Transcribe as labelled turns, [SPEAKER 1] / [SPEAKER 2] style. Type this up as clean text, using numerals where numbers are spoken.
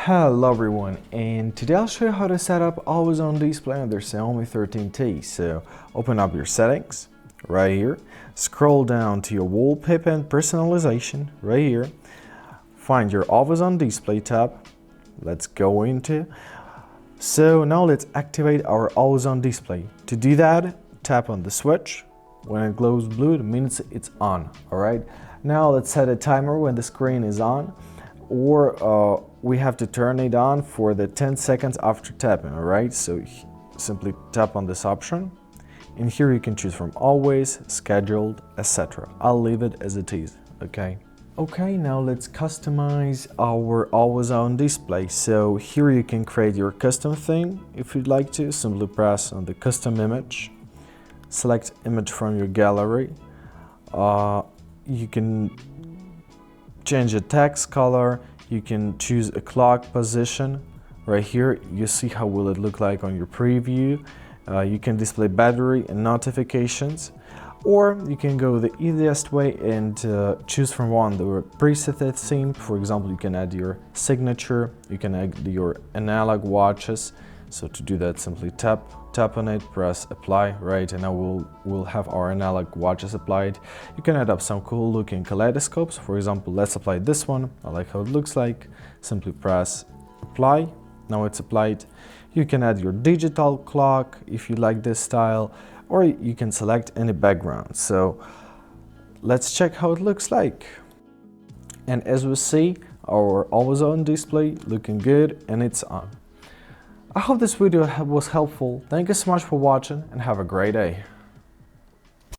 [SPEAKER 1] Hello everyone, and today I'll show you how to set up always on display on their Xiaomi 13T. So open up your settings right here, scroll down to your wallpaper and personalization right here, find your always on display tab. Let's go into. So now let's activate our always on display. To do that, tap on the switch. When it glows blue, it means it's on. Alright, now let's set a timer when the screen is on, or we have to turn it on for the 10 seconds after tapping. Alright, so simply tap on this option, and here you can choose from always, scheduled, etc. I'll leave it as it is. Okay, now let's customize our always on display. So here you can create your custom theme if you'd like to. Simply press on the custom image, select image from your gallery. You can change the text color. You can choose a clock position. Right here you see how will it look like on your preview. You can display battery and notifications, or you can go the easiest way and choose from one the preset theme. For example, you can add your signature, you can add your analog watches. So to do that, simply tap on it, press apply, right, and now we'll have our analog watches applied. You can add up some cool looking kaleidoscopes. For example, let's apply this one. I like how it looks like. Simply press apply. Now it's applied. You can add your digital clock if you like this style, or you can select any background. So let's check how it looks like. And as we see, our always on display looking good and it's on. I hope this video was helpful. Thank you so much for watching and have a great day.